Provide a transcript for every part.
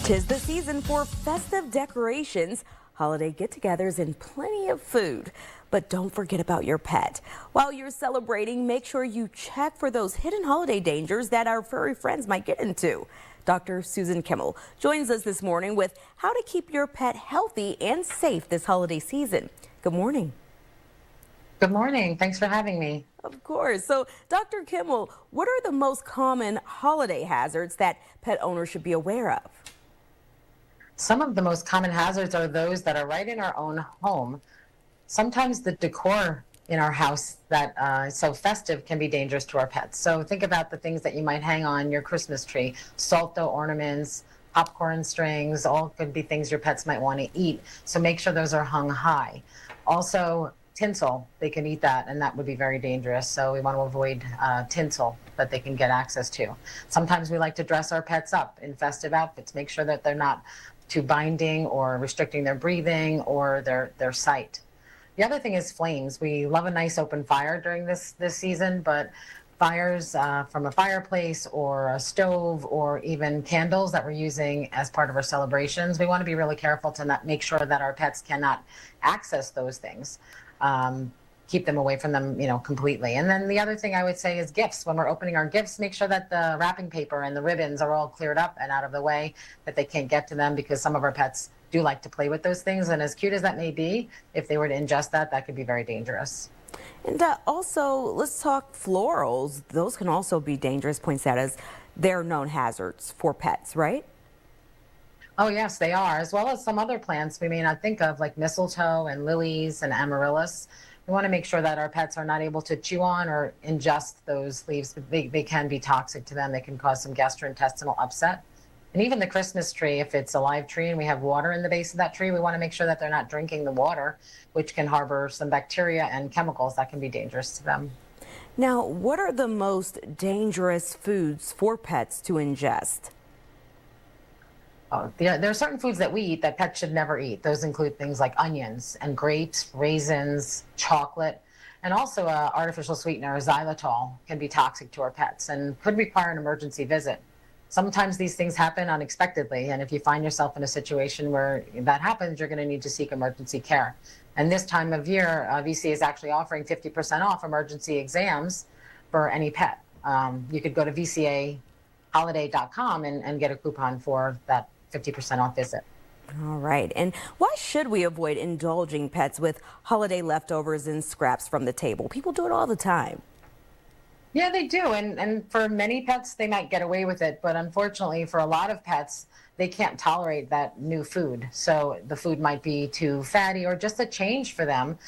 'Tis the season for festive decorations, holiday get-togethers, and plenty of food. But don't forget about your pet. While you're celebrating, make sure you check for those hidden holiday dangers that our furry friends might get into. Dr. Susan Kimmel joins us this morning with how to keep your pet healthy and safe this holiday season. Good morning. Good morning. Thanks for having me. Of course. So, Dr. Kimmel, what are the most common holiday hazards that pet owners should be aware of? Some of the most common hazards are those that are right in our own home. Sometimes the decor in our house that is so festive can be dangerous to our pets. So think about the things that you might hang on your Christmas tree, salt dough ornaments, popcorn strings, all could be things your pets might want to eat. So make sure those are hung high. Also, tinsel, they can eat that, and that would be very dangerous. So we want to avoid tinsel that they can get access to. Sometimes we like to dress our pets up in festive outfits, make sure that they're not too binding or restricting their breathing or their sight. The other thing is flames. We love a nice open fire during this season, but fires from a fireplace or a stove or even candles that we're using as part of our celebrations, we want to be really careful to not make sure that our pets cannot access those things. Keep them away from them, completely. And then the other thing I would say is gifts. When we're opening our gifts, make sure that the wrapping paper and the ribbons are all cleared up and out of the way, that they can't get to them, because some of our pets do like to play with those things. And as cute as that may be, if they were to ingest that, that could be very dangerous. And also, let's talk florals. Those can also be dangerous, points out as they're known hazards for pets, right? Oh, yes, they are, as well as some other plants we may not think of, like mistletoe and lilies and amaryllis. We want to make sure that our pets are not able to chew on or ingest those leaves. They can be toxic to them. They can cause some gastrointestinal upset. And even the Christmas tree, if it's a live tree and we have water in the base of that tree, we want to make sure that they're not drinking the water, which can harbor some bacteria and chemicals that can be dangerous to them. Now, what are the most dangerous foods for pets to ingest? There are certain foods that we eat that pets should never eat. Those include things like onions and grapes, raisins, chocolate, and also artificial sweetener, xylitol, can be toxic to our pets and could require an emergency visit. Sometimes these things happen unexpectedly, and if you find yourself in a situation where that happens, you're going to need to seek emergency care. And this time of year, VCA is actually offering 50% off emergency exams for any pet. You could go to vcaholiday.com and get a coupon for that 50% off visit. All right. And why should we avoid indulging pets with holiday leftovers and scraps from the table? People do it all the time. Yeah, they do. And for many pets, they might get away with it. But unfortunately, for a lot of pets, they can't tolerate that new food. So the food might be too fatty or just a change for them,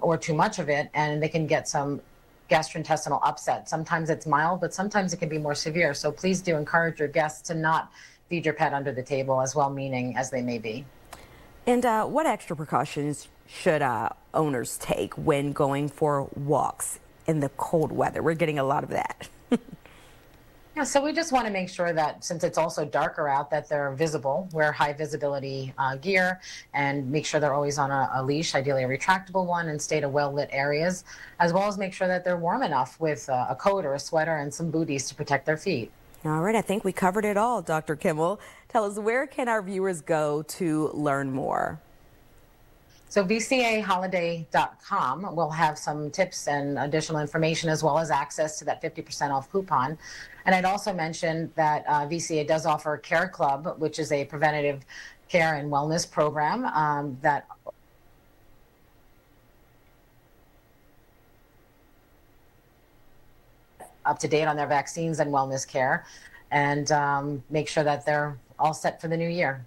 or too much of it. And they can get some gastrointestinal upset. Sometimes it's mild, but sometimes it can be more severe. So please do encourage your guests to not feed your pet under the table, as well-meaning as they may be. And what extra precautions should owners take when going for walks in the cold weather? We're getting a lot of that. Yeah, so we just want to make sure that since it's also darker out, that they're visible, wear high visibility gear, and make sure they're always on a leash, ideally a retractable one, and stay to well-lit areas, as well as make sure that they're warm enough with a coat or a sweater and some booties to protect their feet. All right, I think we covered it all, Dr. Kimmel. Tell us, where can our viewers go to learn more? So vcaholiday.com will have some tips and additional information, as well as access to that 50% off coupon. And I'd also mention that VCA does offer Care Club, which is a preventative care and wellness program that up to date on their vaccines and wellness care, and make sure that they're all set for the new year.